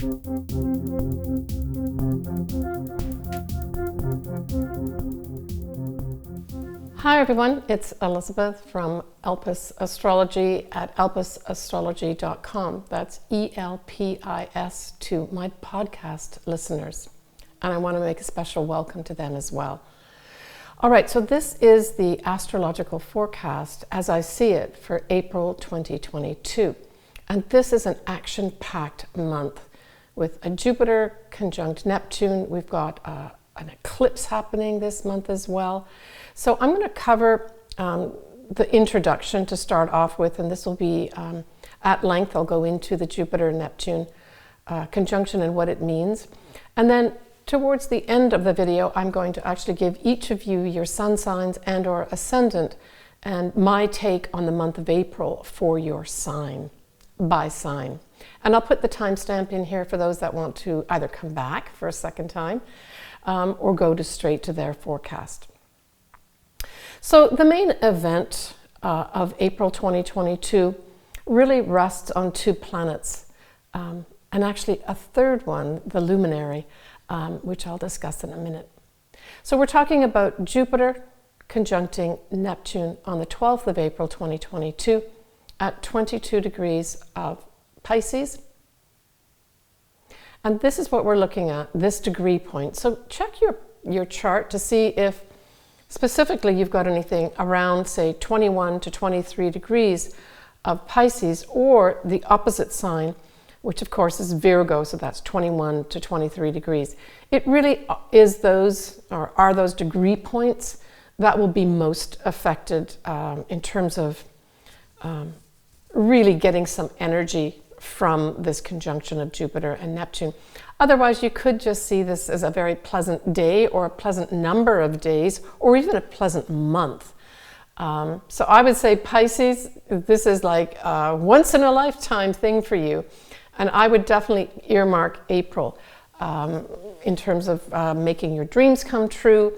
Hi everyone, it's Elizabeth from Elpis Astrology at elpisastrology.com. That's ELPIS to my podcast listeners. And I want to make a special welcome to them as well. All right, so this is the astrological forecast as I see it for April 2022. And this is an action-packed month with a Jupiter conjunct Neptune. We've got an eclipse happening this month as well. So I'm going to cover the introduction to start off with, and this will be at length. I'll go into the Jupiter-Neptune conjunction and what it means. And then towards the end of the video, I'm going to actually give each of you your sun signs and or ascendant and my take on the month of April for your sign by sign. And I'll put the timestamp in here for those that want to either come back for a second time or go straight to their forecast. So the main event of April 2022 really rests on two planets, and actually a third one, the luminary, which I'll discuss in a minute. So we're talking about Jupiter conjuncting Neptune on the 12th of April 2022 at 22 degrees of Pisces. And this is what we're looking at, this degree point. So check your chart to see if specifically you've got anything around, say, 21 to 23 degrees of Pisces, or the opposite sign, which of course is Virgo, so that's 21 to 23 degrees. It really is those, or are those degree points that will be most affected in terms of really getting some energy from this conjunction of Jupiter and Neptune. Otherwise, you could just see this as a very pleasant day or a pleasant number of days or even a pleasant month. So I would say Pisces, this is like a once in a lifetime thing for you. And I would definitely earmark April in terms of making your dreams come true,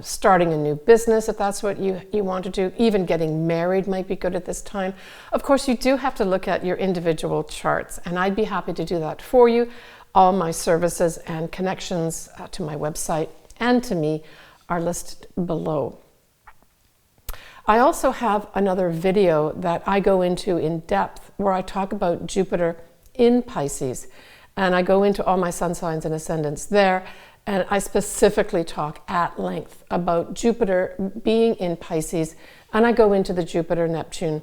starting a new business if that's what you want to do. Even getting married might be good at this time. Of course, you do have to look at your individual charts, and I'd be happy to do that for you. All my services and connections to my website and to me are listed below. I also have another video that I go into in depth where I talk about Jupiter in Pisces, and I go into all my sun signs and ascendants there, and I specifically talk at length about Jupiter being in Pisces, and I go into the Jupiter-Neptune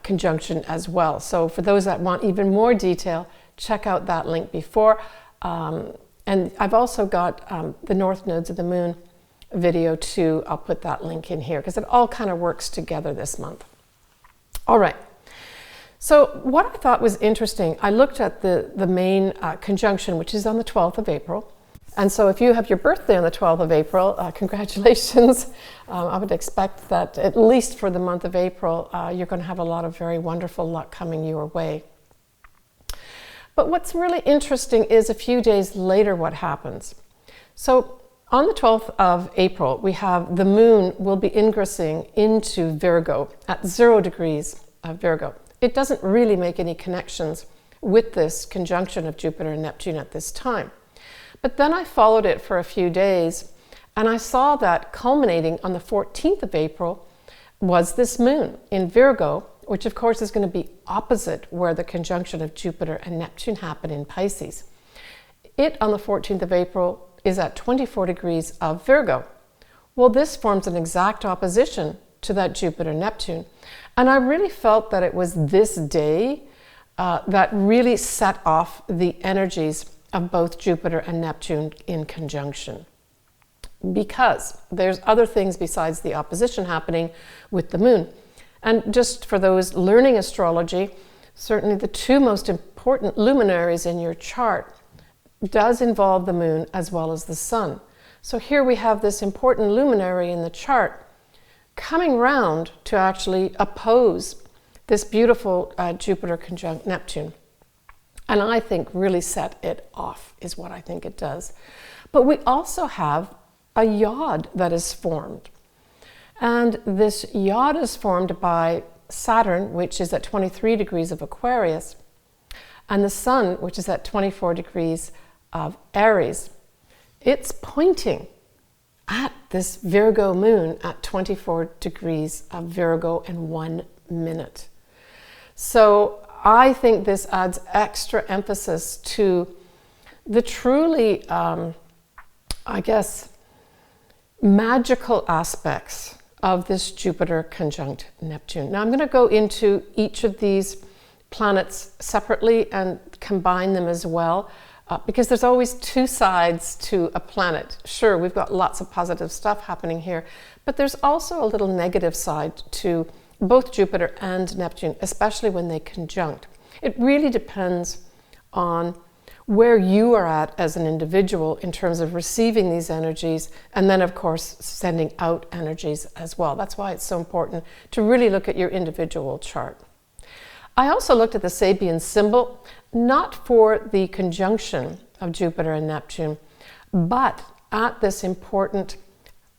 conjunction as well. So for those that want even more detail, check out that link before. And I've also got the North Nodes of the Moon video too. I'll put that link in here because it all kind of works together this month. All right. So what I thought was interesting, I looked at the main conjunction, which is on the 12th of April. And so if you have your birthday on the 12th of April, congratulations. I would expect that at least for the month of April, you're going to have a lot of very wonderful luck coming your way. But what's really interesting is a few days later what happens. So on the 12th of April, we have the moon will be ingressing into Virgo at 0 degrees of Virgo. It doesn't really make any connections with this conjunction of Jupiter and Neptune at this time. But then I followed it for a few days, and I saw that culminating on the 14th of April was this moon in Virgo, which of course is going to be opposite where the conjunction of Jupiter and Neptune happened in Pisces. It, on the 14th of April, is at 24 degrees of Virgo. Well, this forms an exact opposition to that Jupiter-Neptune. And I really felt that it was this day that really set off the energies of both Jupiter and Neptune in conjunction. Because there's other things besides the opposition happening with the moon. And just for those learning astrology, certainly the two most important luminaries in your chart does involve the moon as well as the sun. So here we have this important luminary in the chart coming round to actually oppose this beautiful Jupiter conjunct Neptune. And I think really set it off is what I think it does. But we also have a yod that is formed. And this yod is formed by Saturn, which is at 23 degrees of Aquarius, And the sun, which is at 24 degrees of Aries, it's pointing at this Virgo moon at 24 degrees of Virgo in 1 minute. So I think this adds extra emphasis to the truly, I guess, magical aspects of this Jupiter conjunct Neptune. Now I'm going to go into each of these planets separately and combine them as well, because there's always two sides to a planet. Sure, we've got lots of positive stuff happening here, but there's also a little negative side to both Jupiter and Neptune, especially when they conjunct. It really depends on where you are at as an individual in terms of receiving these energies, and then of course sending out energies as well. That's why it's so important to really look at your individual chart. I also looked at the Sabian symbol, not for the conjunction of Jupiter and Neptune, but at this important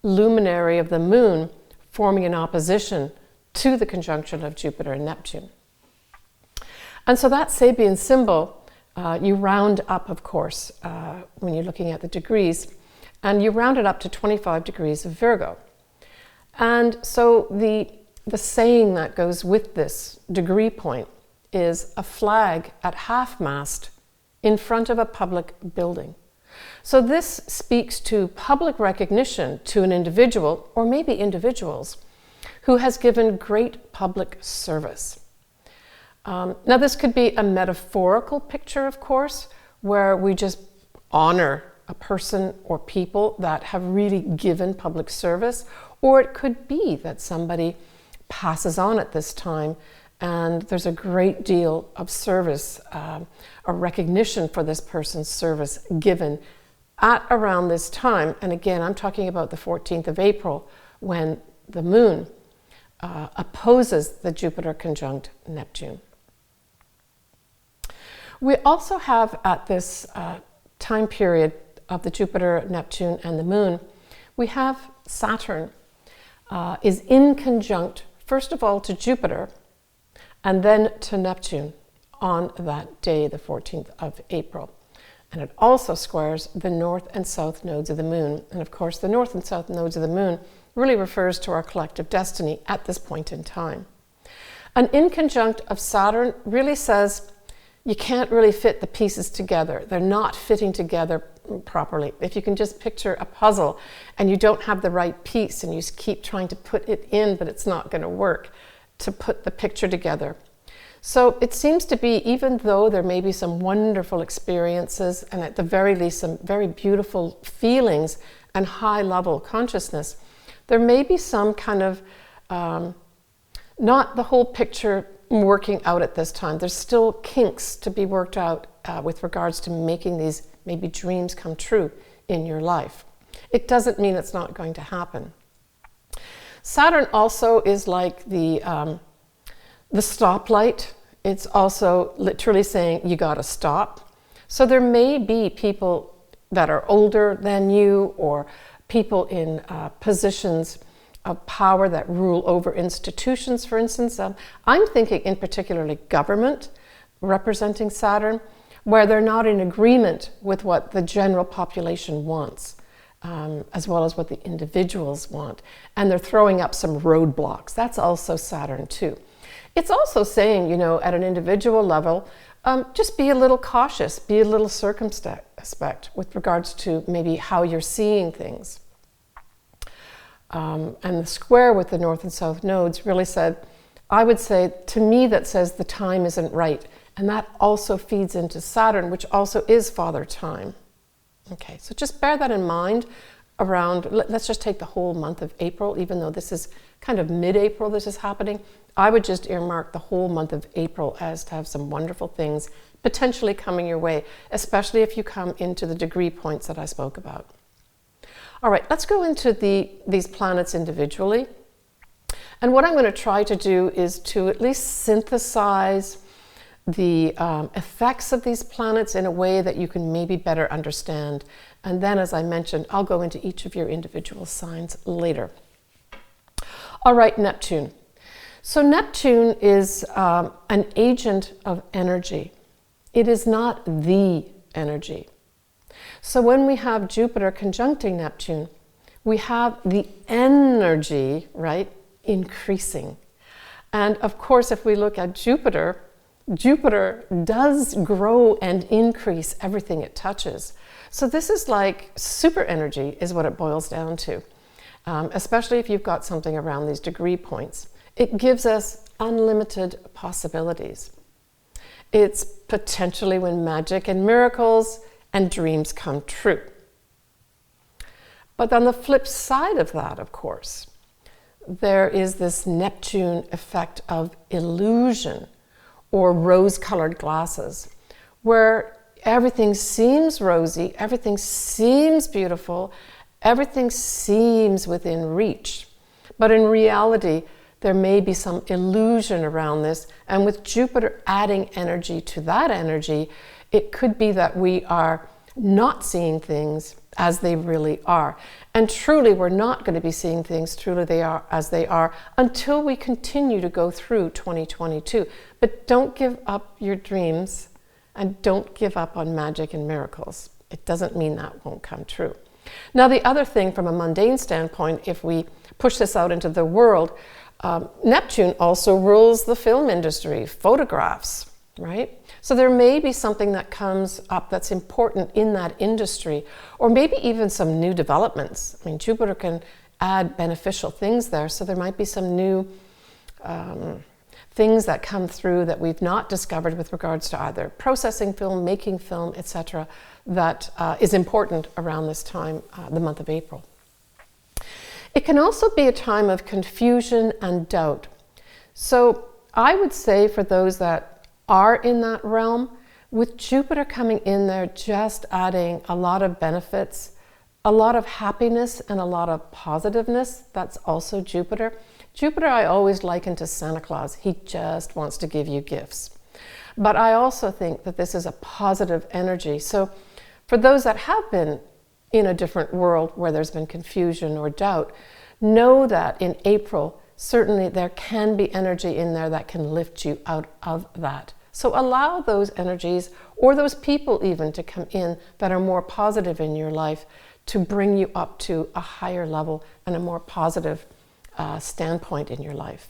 luminary of the moon forming an opposition to the conjunction of Jupiter and Neptune. And so that Sabian symbol, you round up, of course, when you're looking at the degrees, and you round it up to 25 degrees of Virgo. And so the saying that goes with this degree point is a flag at half-mast in front of a public building. So this speaks to public recognition to an individual, or maybe individuals, who has given great public service. Now this could be a metaphorical picture, of course, where we just honor a person or people that have really given public service, or it could be that somebody passes on at this time and there's a great deal of service, a recognition for this person's service given at around this time. And again, I'm talking about the 14th of April, when the moon opposes the Jupiter conjunct Neptune. We also have at this time period of the Jupiter, Neptune, and the moon, we have Saturn is in conjunct, first of all, to Jupiter, and then to Neptune on that day, the 14th of April. And it also squares the north and south nodes of the moon. And of course, the north and south nodes of the moon really refers to our collective destiny at this point in time. An inconjunct of Saturn really says you can't really fit the pieces together. They're not fitting together properly. If you can just picture a puzzle and you don't have the right piece and you keep trying to put it in, but it's not going to work to put the picture together. So it seems to be, even though there may be some wonderful experiences and at the very least some very beautiful feelings and high level consciousness, there may be some kind of not the whole picture working out at this time. There's still kinks to be worked out with regards to making these maybe dreams come true in your life. It doesn't mean it's not going to happen. Saturn also is like the stoplight. It's also literally saying you got to stop. So there may be people that are older than you, or people in positions of power that rule over institutions, for instance. I'm thinking in particularly government representing Saturn, where they're not in agreement with what the general population wants, as well as what the individuals want. And they're throwing up some roadblocks. That's also Saturn too. It's also saying, you know, at an individual level, just be a little cautious, be a little circumspect with regards to maybe how you're seeing things. And the square with the north and south nodes really said, I would say, to me, that says the time isn't right. And that also feeds into Saturn, which also is Father Time. Okay, so just bear that in mind around, let's just take the whole month of April, even though this is kind of mid-April this is happening. I would just earmark the whole month of April as to have some wonderful things potentially coming your way, especially if you come into the degree points that I spoke about. All right, let's go into these planets individually. And what I'm going to try to do is to at least synthesize the effects of these planets in a way that you can maybe better understand. And then, as I mentioned, I'll go into each of your individual signs later. All right, Neptune. So Neptune is an agent of energy. It is not the energy. So when we have Jupiter conjuncting Neptune, we have the energy, right, increasing. And of course, if we look at Jupiter, Jupiter does grow and increase everything it touches. So this is like super energy is what it boils down to, especially if you've got something around these degree points. It gives us unlimited possibilities. It's potentially when magic and miracles and dreams come true. But on the flip side of that, of course, there is this Neptune effect of illusion or rose-colored glasses, where everything seems rosy, everything seems beautiful, everything seems within reach. But in reality, there may be some illusion around this, and with Jupiter adding energy to that energy, it could be that we are not seeing things as they really are. And truly, we're not going to be seeing things truly as they are until we continue to go through 2022. But don't give up your dreams and don't give up on magic and miracles. It doesn't mean that won't come true. Now, the other thing from a mundane standpoint, if we push this out into the world, Neptune also rules the film industry, photographs, right? So there may be something that comes up that's important in that industry, or maybe even some new developments. I mean, Jupiter can add beneficial things there, so there might be some new things that come through that we've not discovered with regards to either processing film, making film, etc., that is important around this time, the month of April. It can also be a time of confusion and doubt. So I would say for those that are in that realm, with Jupiter coming in there, just adding a lot of benefits, a lot of happiness and a lot of positiveness, that's also Jupiter. Jupiter I always liken to Santa Claus. He just wants to give you gifts. But I also think that this is a positive energy. So for those that have been in a different world where there's been confusion or doubt, know that in April, certainly there can be energy in there that can lift you out of that. So allow those energies, or those people even, to come in that are more positive in your life to bring you up to a higher level and a more positive standpoint in your life.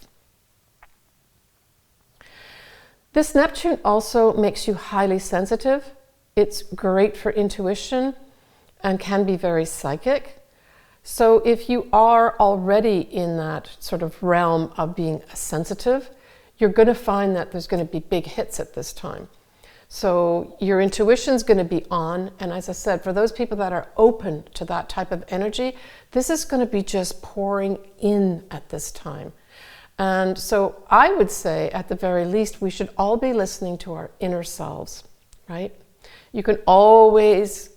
This Neptune also makes you highly sensitive. It's great for intuition and can be very psychic. So if you are already in that sort of realm of being sensitive, you're going to find that there's going to be big hits at this time. So your intuition's going to be on, and as I said, for those people that are open to that type of energy, this is going to be just pouring in at this time. And so I would say, at the very least, we should all be listening to our inner selves, right? You can always,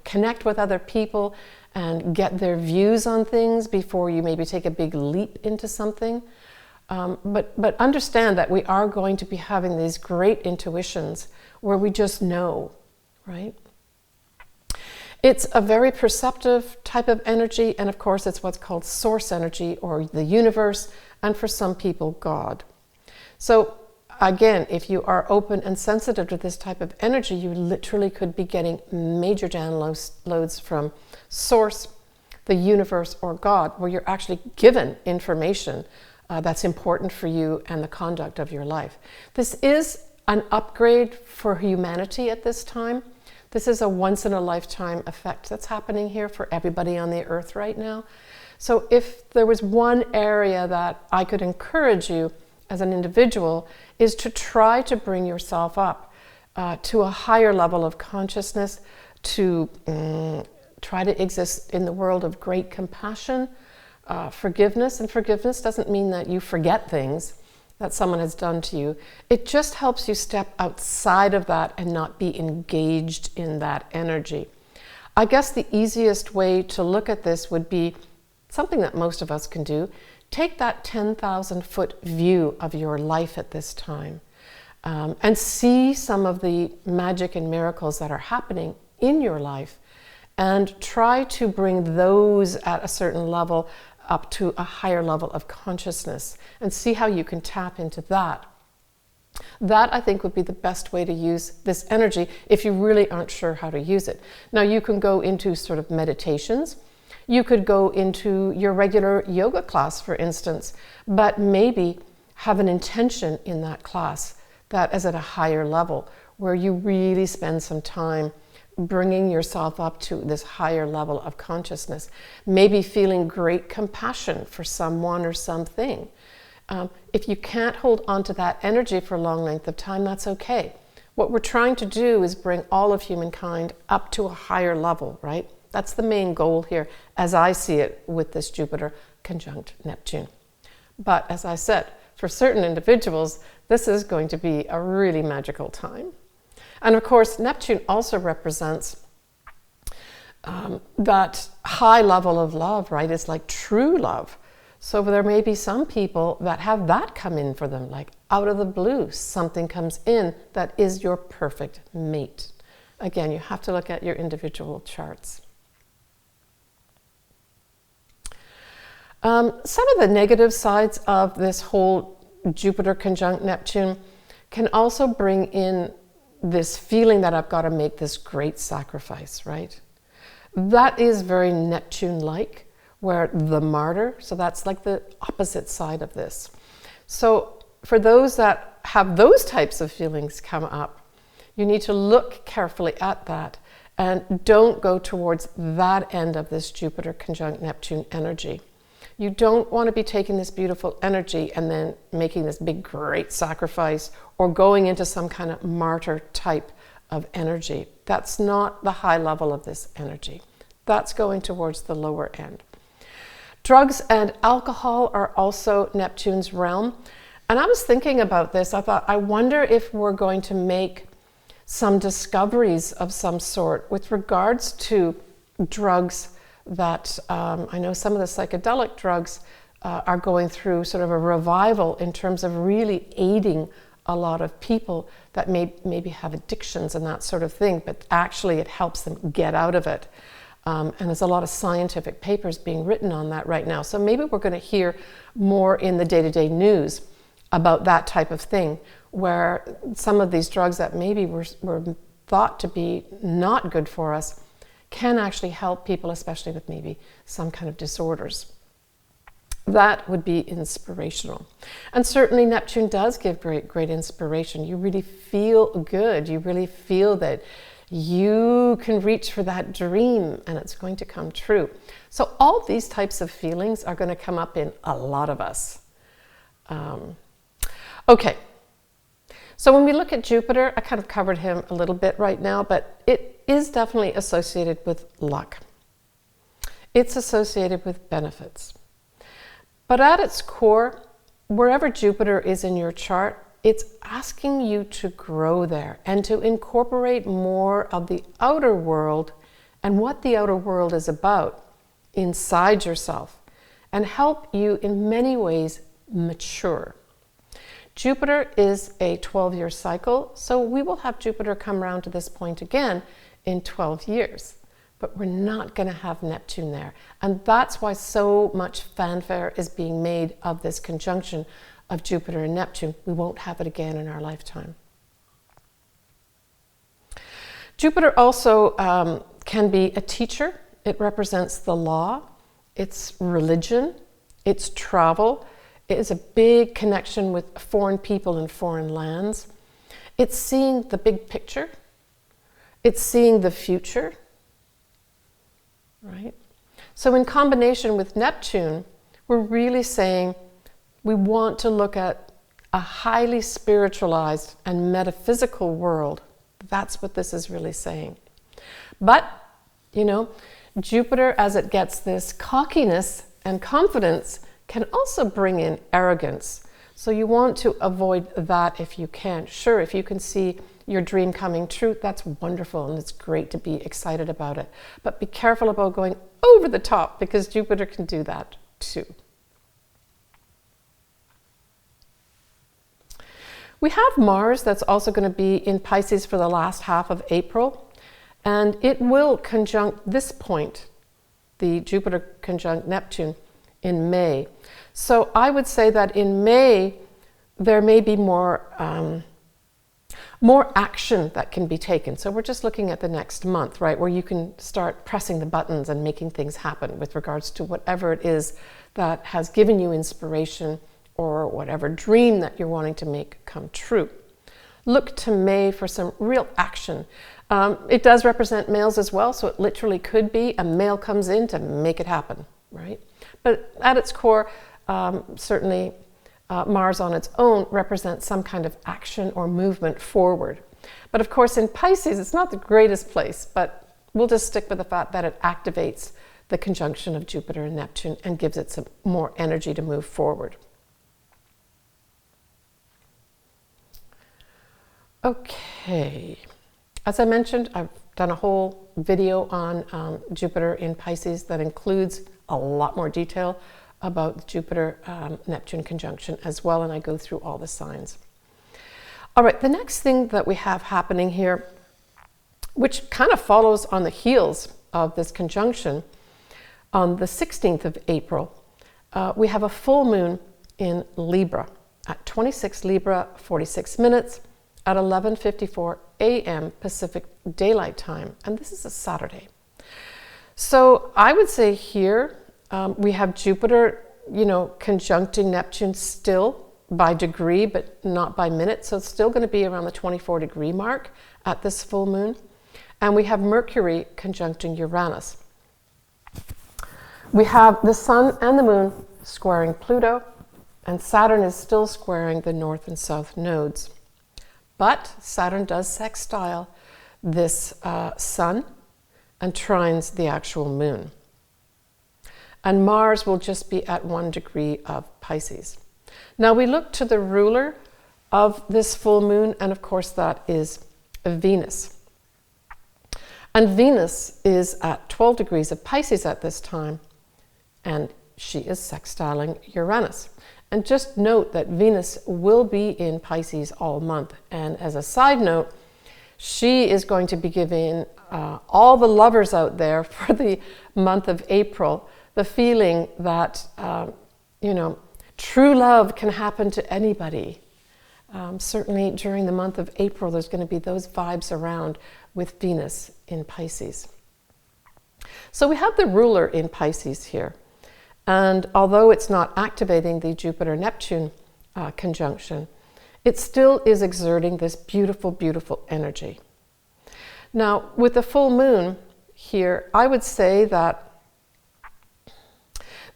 connect with other people and get their views on things before you maybe take a big leap into something. But understand that we are going to be having these great intuitions where we just know, right? It's a very perceptive type of energy, and of course it's what's called source energy, or the universe, and for some people, God. So again, if you are open and sensitive to this type of energy, you literally could be getting major downloads from source, the universe, or God, where you're actually given information that's important for you and the conduct of your life. This is an upgrade for humanity at this time. This is a once-in-a-lifetime effect that's happening here for everybody on the earth right now. So if there was one area that I could encourage you as an individual, is to try to bring yourself up to a higher level of consciousness, to try to exist in the world of great compassion, forgiveness. And forgiveness doesn't mean that you forget things that someone has done to you. It just helps you step outside of that and not be engaged in that energy. I guess the easiest way to look at this would be something that most of us can do. Take that 10,000-foot view of your life at this time and see some of the magic and miracles that are happening in your life, and try to bring those at a certain level up to a higher level of consciousness, and see how you can tap into that. That, I think, would be the best way to use this energy if you really aren't sure how to use it. Now, you can go into sort of meditations. You could go into your regular yoga class, for instance, but maybe have an intention in that class that is at a higher level, where you really spend some time bringing yourself up to this higher level of consciousness. Maybe feeling great compassion for someone or something. If you can't hold on to that energy for a long length of time, that's okay. What we're trying to do is bring all of humankind up to a higher level, right? That's the main goal here, as I see it with this Jupiter conjunct Neptune. But as I said, for certain individuals, this is going to be a really magical time. And of course, Neptune also represents that high level of love, right? It's like true love. So there may be some people that have that come in for them, like out of the blue, something comes in that is your perfect mate. Again, you have to look at your individual charts. Some of the negative sides of this whole Jupiter conjunct Neptune can also bring in this feeling that I've got to make this great sacrifice, right? That is very Neptune-like, where the martyr, so that's like the opposite side of this. So for those that have those types of feelings come up, you need to look carefully at that and don't go towards that end of this Jupiter conjunct Neptune energy. You don't want to be taking this beautiful energy and then making this big, great sacrifice or going into some kind of martyr type of energy. That's not the high level of this energy. That's going towards the lower end. Drugs and alcohol are also Neptune's realm. And I was thinking about this. I thought, I wonder if we're going to make some discoveries of some sort with regards to drugs that I know some of the psychedelic drugs are going through sort of a revival in terms of really aiding a lot of people that maybe have addictions and that sort of thing, but actually it helps them get out of it. And there's a lot of scientific papers being written on that right now. So maybe we're going to hear more in the day-to-day news about that type of thing, where some of these drugs that maybe were thought to be not good for us can actually help people, especially with maybe some kind of disorders. That would be inspirational. And certainly Neptune does give great inspiration. You really feel good. You really feel that you can reach for that dream and it's going to come true. So all these types of feelings are going to come up in a lot of us. Okay. So when we look at Jupiter, I kind of covered him a little bit right now, but it is definitely associated with luck. It's associated with benefits. But at its core, wherever Jupiter is in your chart, it's asking you to grow there and to incorporate more of the outer world and what the outer world is about inside yourself and help you in many ways mature. Jupiter is a 12-year cycle, so we will have Jupiter come around to this point again in 12 years. But we're not going to have Neptune there. And that's why so much fanfare is being made of this conjunction of Jupiter and Neptune. We won't have it again in our lifetime. Jupiter also can be a teacher. It represents the law, it's religion, it's travel. It is a big connection with foreign people and foreign lands. It's seeing the big picture. It's seeing the future. Right? So in combination with Neptune, we're really saying we want to look at a highly spiritualized and metaphysical world. That's what this is really saying. But, you know, Jupiter, as it gets this cockiness and confidence, can also bring in arrogance. So you want to avoid that if you can. Sure, if you can see your dream coming true, that's wonderful and it's great to be excited about it. But be careful about going over the top because Jupiter can do that too. We have Mars that's also going to be in Pisces for the last half of April, and it will conjunct this point, the Jupiter conjunct Neptune, in May. So I would say that in May, there may be more more action that can be taken. So we're just looking at the next month, right, where you can start pressing the buttons and making things happen with regards to whatever it is that has given you inspiration or whatever dream that you're wanting to make come true. Look to May for some real action. It does represent males as well, so it literally could be a male comes in to make it happen, right? But at its core, certainly Mars on its own represents some kind of action or movement forward. But of course in Pisces, it's not the greatest place, but we'll just stick with the fact that it activates the conjunction of Jupiter and Neptune and gives it some more energy to move forward. Okay, as I mentioned, I've done a whole video on Jupiter in Pisces that includes a lot more detail about the Jupiter-Neptune conjunction as well, and I go through all the signs. All right, the next thing that we have happening here, which kind of follows on the heels of this conjunction, on the 16th of April, we have a full moon in Libra at 26 Libra, 46 minutes, at 11:54 a.m. Pacific Daylight Time, and this is a Saturday. So I would say here we have Jupiter, conjuncting Neptune still by degree, but not by minute. So it's still going to be around the 24-degree mark at this full moon. And we have Mercury conjuncting Uranus. We have the Sun and the Moon squaring Pluto, and Saturn is still squaring the North and South nodes. But Saturn does sextile this Sun and trines the actual Moon. And Mars will just be at 1 degree of Pisces. Now we look to the ruler of this full moon, and of course that is Venus. And Venus is at 12 degrees of Pisces at this time, and she is sextiling Uranus. And just note that Venus will be in Pisces all month. And as a side note, she is going to be giving all the lovers out there for the month of April the feeling that, true love can happen to anybody. Certainly during the month of April, there's going to be those vibes around with Venus in Pisces. So we have the ruler in Pisces here. And although it's not activating the Jupiter-Neptune conjunction, it still is exerting this beautiful, beautiful energy. Now, with the full moon here, I would say that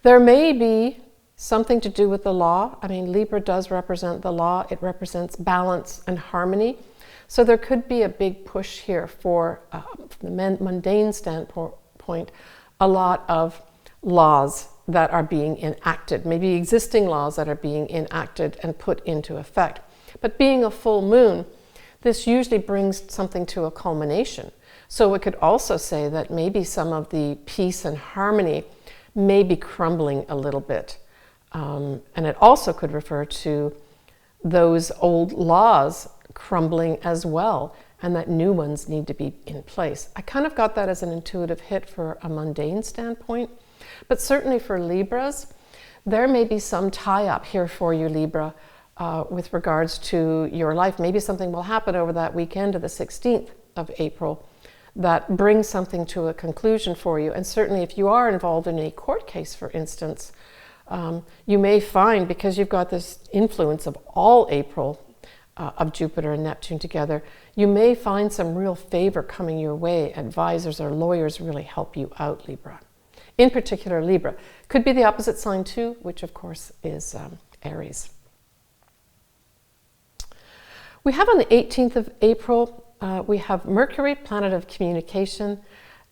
there may be something to do with the law. I mean, Libra does represent the law. It represents balance and harmony. So there could be a big push here for, from the mundane standpoint, a lot of laws that are being enacted, maybe existing laws that are being enacted and put into effect. But being a full moon, this usually brings something to a culmination. So we could also say that maybe some of the peace and harmony may be crumbling a little bit. And it also could refer to those old laws crumbling as well, and that new ones need to be in place. I kind of got that as an intuitive hit for a mundane standpoint. But certainly for Libras, there may be some tie-up here for you, Libra, with regards to your life. Maybe something will happen over that weekend of the 16th of April that brings something to a conclusion for you. And certainly if you are involved in a court case, for instance, you may find, because you've got this influence of all April of Jupiter and Neptune together, you may find some real favor coming your way. Advisors or lawyers really help you out, Libra. In particular, Libra. Could be the opposite sign too, which of course is Aries. We have on the 18th of April, we have Mercury, planet of communication,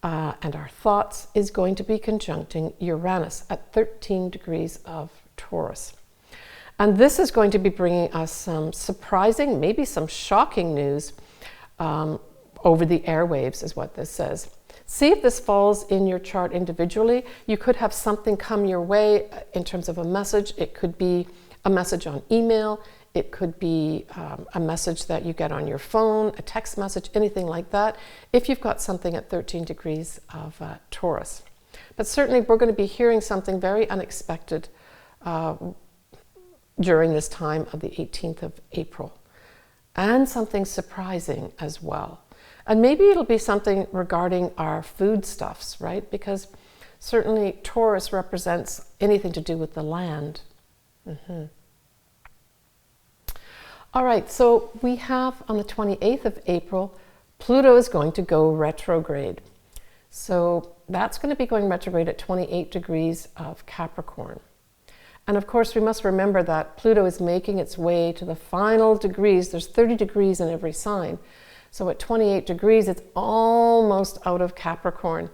and our thoughts, is going to be conjuncting Uranus at 13 degrees of Taurus. And this is going to be bringing us some surprising, maybe some shocking news over the airwaves, is what this says. See if this falls in your chart individually. You could have something come your way in terms of a message. It could be a message on email. It could be a message that you get on your phone, a text message, anything like that, if you've got something at 13 degrees of Taurus. But certainly we're going to be hearing something very unexpected during this time of the 18th of April. and something surprising as well. And maybe it'll be something regarding our foodstuffs, right? Because certainly Taurus represents anything to do with the land. All right, so we have on the 28th of April, Pluto is going to go retrograde. So that's going to be going retrograde at 28 degrees of Capricorn. And of course, we must remember that Pluto is making its way to the final degrees. There's 30 degrees in every sign. So at 28 degrees, it's almost out of Capricorn.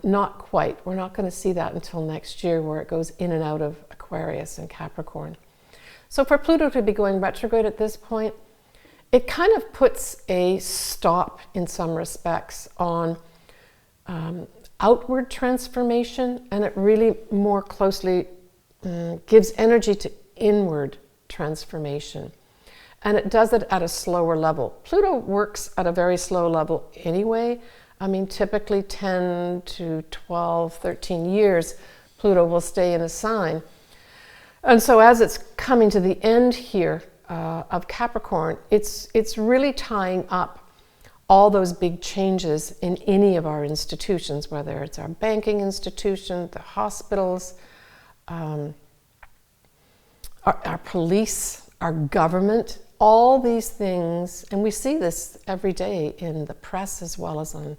Not quite. We're not going to see that until next year, where it goes in and out of Aquarius and Capricorn. So for Pluto to be going retrograde at this point, it kind of puts a stop in some respects on outward transformation, and it really more closely gives energy to inward transformation. And it does it at a slower level. Pluto works at a very slow level anyway. I mean, typically 10 to 12, 13 years, Pluto will stay in a sign. And so as it's coming to the end here of Capricorn, it's really tying up all those big changes in any of our institutions, whether it's our banking institution, the hospitals, our police, our government, all these things. And we see this every day in the press as well as on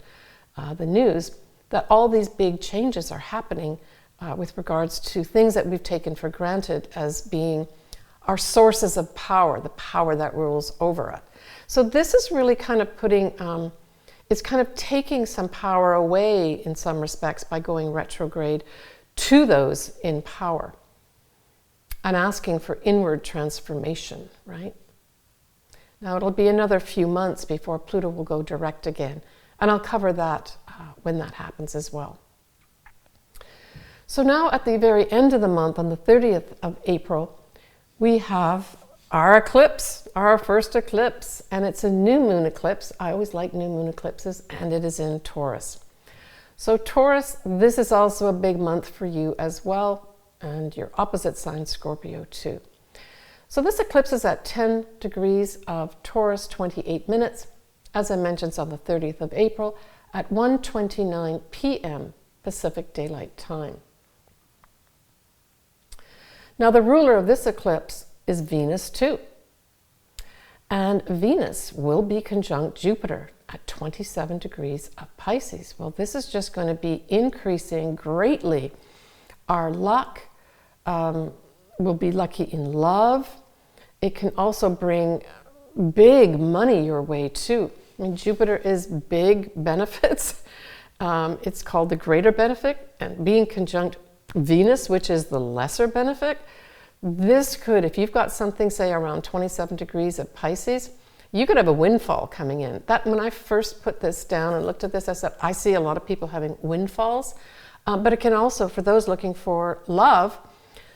the news, that all these big changes are happening with regards to things that we've taken for granted as being our sources of power, the power that rules over it. So this is really kind of putting, it's kind of taking some power away in some respects by going retrograde to those in power and asking for inward transformation, right? Now it'll be another few months before Pluto will go direct again, and I'll cover that when that happens as well. So now at the very end of the month, on the 30th of April, we have our eclipse, our first eclipse, and it's a new moon eclipse. I always like new moon eclipses, and it is in Taurus. So Taurus, this is also a big month for you as well, and your opposite sign, Scorpio, too. So this eclipse is at 10 degrees of Taurus, 28 minutes. As I mentioned, it's on the 30th of April at 1:29 p.m. Pacific Daylight Time. Now the ruler of this eclipse is Venus too. And Venus will be conjunct Jupiter at 27 degrees of Pisces. Well, this is just going to be increasing greatly our luck. We'll be lucky in love. It can also bring big money your way too. I mean, Jupiter is big benefits. It's called the greater benefic, and being conjunct Venus, which is the lesser benefic, this could, if you've got something, say, around 27 degrees of Pisces, you could have a windfall coming in. That, when I first put this down and looked at this, I said, I see a lot of people having windfalls, but it can also, for those looking for love,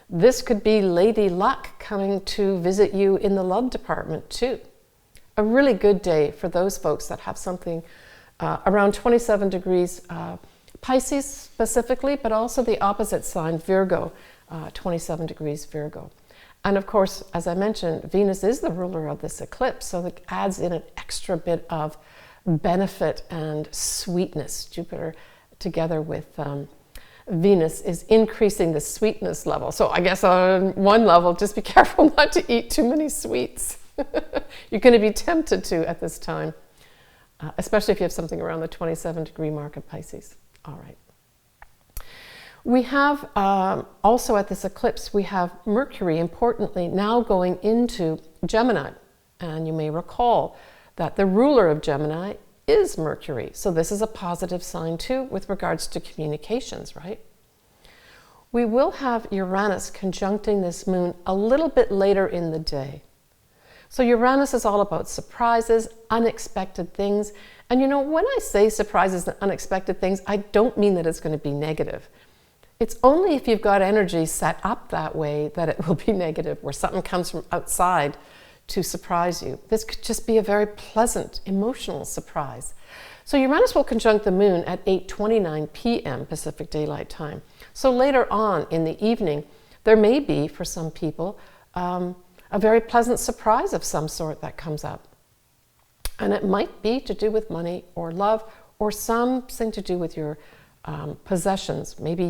this could be Lady Luck coming to visit you in the love department too. A really good day for those folks that have something around 27 degrees Pisces specifically, but also the opposite sign, Virgo, 27 degrees Virgo. And of course, as I mentioned, Venus is the ruler of this eclipse, so it adds in an extra bit of benefit and sweetness. Jupiter together with Venus is increasing the sweetness level. So I guess on one level, just be careful not to eat too many sweets. You're going to be tempted to at this time, especially if you have something around the 27 degree mark of Pisces. All right. We have also at this eclipse, we have Mercury, importantly, now going into Gemini. And you may recall that the ruler of Gemini is Mercury. So this is a positive sign too with regards to communications, right? We will have Uranus conjuncting this moon a little bit later in the day. So Uranus is all about surprises, unexpected things. And you know, when I say surprises and unexpected things, I don't mean that it's going to be negative. It's only if you've got energy set up that way that it will be negative, where something comes from outside to surprise you. This could just be a very pleasant, emotional surprise. So Uranus will conjunct the moon at 8:29 p.m. Pacific Daylight Time. So later on in the evening, there may be, for some people, a very pleasant surprise of some sort that comes up. And it might be to do with money or love or something to do with your possessions. Maybe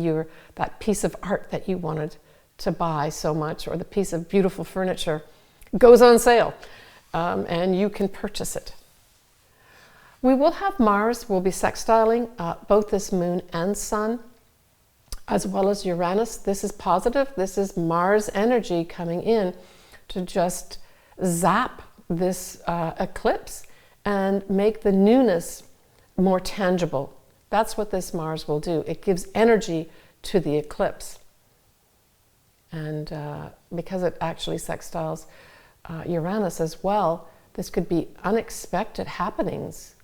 that piece of art that you wanted to buy so much, or the piece of beautiful furniture goes on sale, and you can purchase it. We will have Mars will be sextiling both this moon and sun, as well as Uranus. This is positive. This is Mars energy coming in to just zap this eclipse and make the newness more tangible. That's what this Mars will do. It gives energy to the eclipse. And because it actually sextiles Uranus as well, this could be unexpected happenings.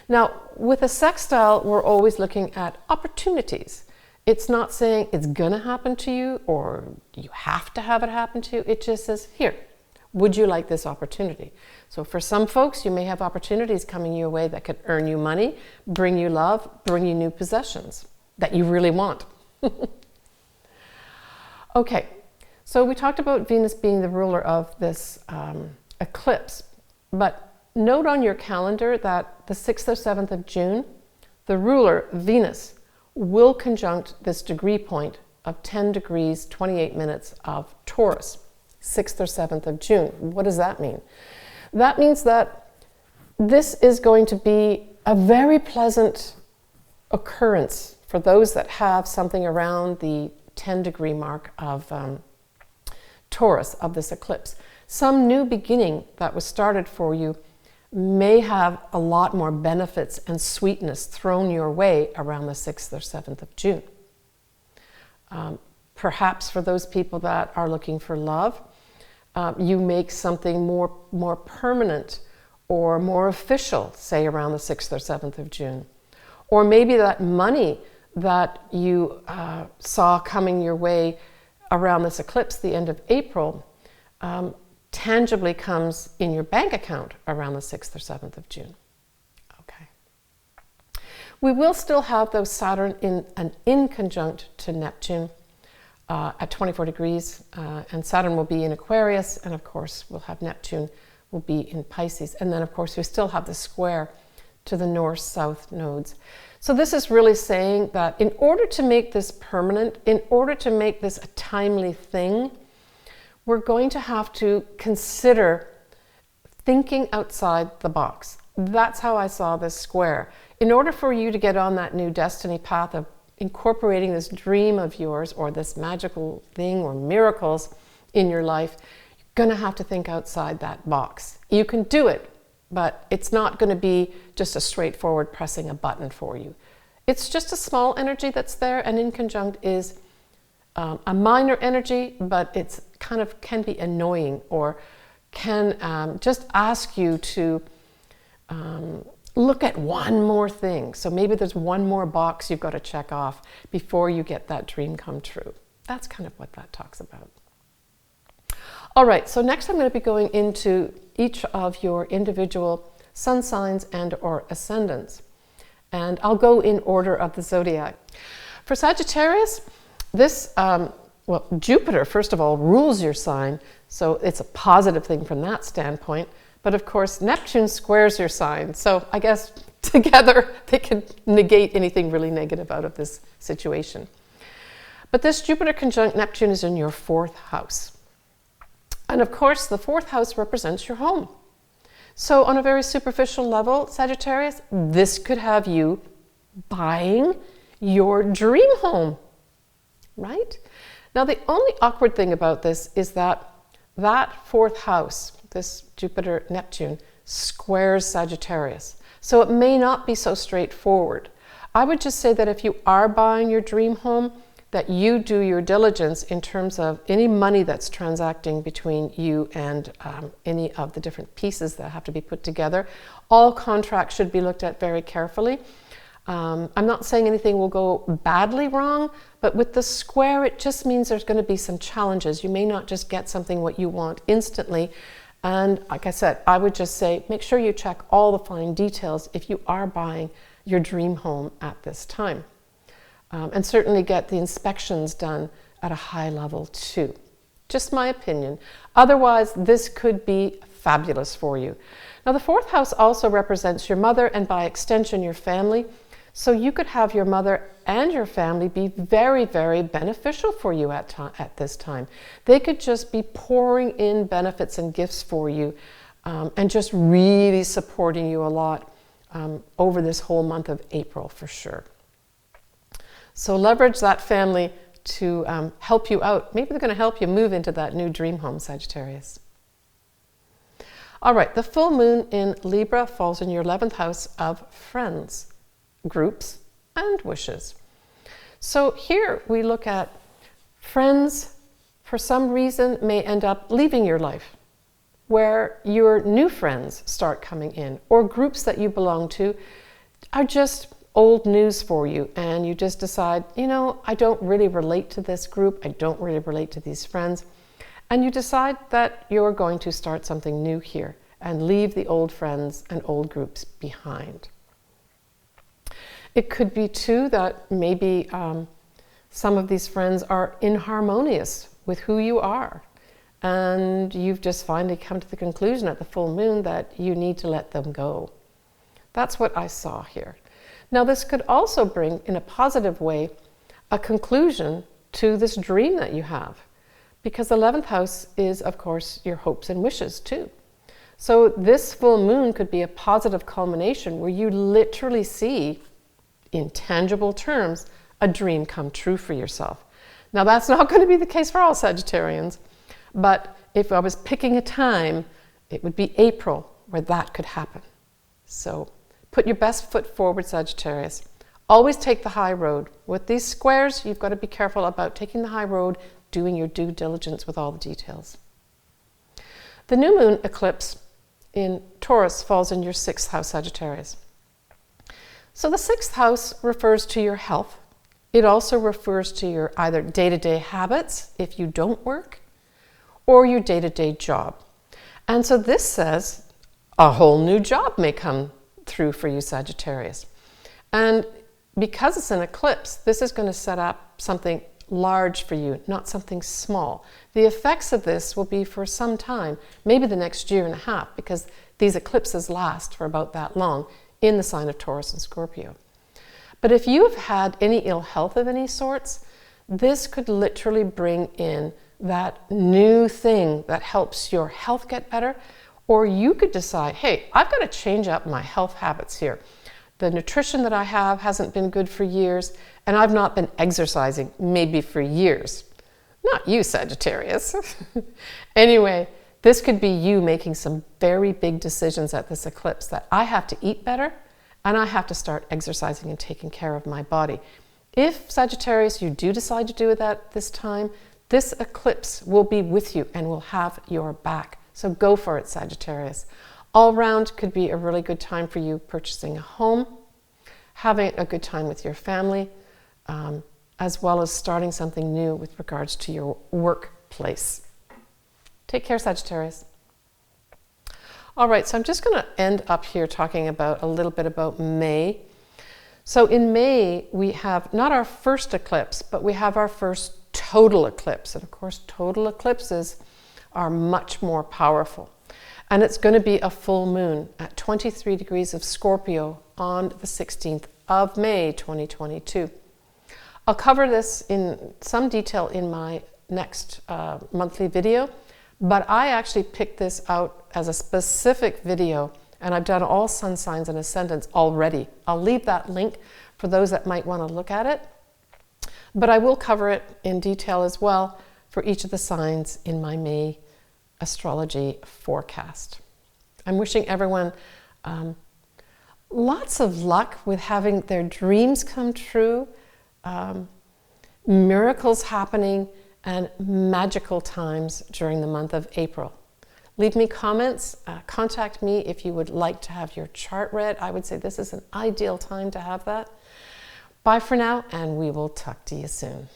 Now, with a sextile, we're always looking at opportunities. It's not saying it's going to happen to you or you have to have it happen to you. It just says, here, would you like this opportunity? So for some folks, you may have opportunities coming your way that could earn you money, bring you love, bring you new possessions that you really want. Okay, so we talked about Venus being the ruler of this eclipse, but note on your calendar that the 6th or 7th of June, the ruler, Venus, will conjunct this degree point of 10 degrees, 28 minutes of Taurus, 6th or 7th of June. What does that mean? That means that this is going to be a very pleasant occurrence for those that have something around the 10-degree mark of Taurus, of this eclipse. Some new beginning that was started for you may have a lot more benefits and sweetness thrown your way around the 6th or 7th of June. Perhaps for those people that are looking for love, you make something more permanent or more official, say around the 6th or 7th of June. Or maybe that money that you saw coming your way around this eclipse, the end of April, tangibly comes in your bank account around the 6th or 7th of June. Okay. We will still have those Saturn in conjunct to Neptune at 24 degrees, and Saturn will be in Aquarius, and of course we'll have Neptune will be in Pisces. And then of course we still have the square to the north-south nodes. So this is really saying that in order to make this permanent, in order to make this a timely thing, we're going to have to consider thinking outside the box. That's how I saw this square. In order for you to get on that new destiny path of incorporating this dream of yours or this magical thing or miracles in your life, you're going to have to think outside that box. You can do it, but it's not going to be just a straightforward pressing a button for you. It's just a small energy that's there, and in conjunct is a minor energy, but it's kind of can be annoying or can just ask you to look at one more thing. So maybe there's one more box you've got to check off before you get that dream come true. That's kind of what that talks about. All right, so next I'm going to be going into each of your individual sun signs and or ascendants. And I'll go in order of the zodiac. For Sagittarius, this, Jupiter, first of all, rules your sign. So it's a positive thing from that standpoint. But of course, Neptune squares your sign. So I guess together they can negate anything really negative out of this situation. But this Jupiter conjunct Neptune is in your 4th house. And of course, the 4th house represents your home. So on a very superficial level, Sagittarius, this could have you buying your dream home, right? Now, the only awkward thing about this is that 4th house, this Jupiter Neptune, squares Sagittarius. So it may not be so straightforward. I would just say that if you are buying your dream home, that you do your diligence in terms of any money that's transacting between you and any of the different pieces that have to be put together. All contracts should be looked at very carefully. I'm not saying anything will go badly wrong, but with the square, it just means there's going to be some challenges. You may not just get something what you want instantly. And like I said, I would just say, make sure you check all the fine details if you are buying your dream home at this time. And certainly get the inspections done at a high level too. Just my opinion. Otherwise, this could be fabulous for you. Now, the fourth house also represents your mother and by extension, your family. So you could have your mother and your family be very, very beneficial for you at this time. They could just be pouring in benefits and gifts for you and just really supporting you a lot over this whole month of April for sure. So leverage that family to help you out. Maybe they're going to help you move into that new dream home, Sagittarius. All right, the full moon in Libra falls in your 11th house of friends, groups, and wishes. So here we look at friends, for some reason, may end up leaving your life, where your new friends start coming in, or groups that you belong to are just old news for you, and you just decide, you know, I don't really relate to this group, I don't really relate to these friends, and you decide that you're going to start something new here and leave the old friends and old groups behind. It could be too that maybe some of these friends are inharmonious with who you are, and you've just finally come to the conclusion at the full moon that you need to let them go. That's what I saw here. Now, this could also bring, in a positive way, a conclusion to this dream that you have, because the 11th house is, of course, your hopes and wishes too. So this full moon could be a positive culmination where you literally see, in tangible terms, a dream come true for yourself. Now, that's not going to be the case for all Sagittarians, but if I was picking a time, it would be April where that could happen. So put your best foot forward, Sagittarius. Always take the high road. With these squares, you've got to be careful about taking the high road, doing your due diligence with all the details. The new moon eclipse in Taurus falls in your 6th house, Sagittarius. So the 6th house refers to your health. It also refers to your either day-to-day habits, if you don't work, or your day-to-day job. And so this says a whole new job may come through for you, Sagittarius. And because it's an eclipse, this is going to set up something large for you, not something small. The effects of this will be for some time, maybe the next year and a half, because these eclipses last for about that long in the sign of Taurus and Scorpio. But if you have had any ill health of any sorts, this could literally bring in that new thing that helps your health get better. Or you could decide, hey, I've got to change up my health habits here. The nutrition that I have hasn't been good for years, and I've not been exercising maybe for years. Not you, Sagittarius. Anyway, this could be you making some very big decisions at this eclipse that I have to eat better and I have to start exercising and taking care of my body. If, Sagittarius, you do decide to do it at this time, this eclipse will be with you and will have your back. So go for it, Sagittarius. All round could be a really good time for you purchasing a home, having a good time with your family, as well as starting something new with regards to your workplace. Take care, Sagittarius. All right, so I'm just going to end up here talking about a little bit about May. So in May, we have not our first eclipse, but we have our first total eclipse. And of course, total eclipses are much more powerful. And it's going to be a full moon at 23 degrees of Scorpio on the 16th of May, 2022. I'll cover this in some detail in my next monthly video, but I actually picked this out as a specific video, and I've done all sun signs and ascendants already. I'll leave that link for those that might want to look at it, but I will cover it in detail as well for each of the signs in my May astrology forecast. I'm wishing everyone lots of luck with having their dreams come true, miracles happening, and magical times during the month of April. Leave me comments, contact me if you would like to have your chart read. I would say this is an ideal time to have that. Bye for now, and we will talk to you soon.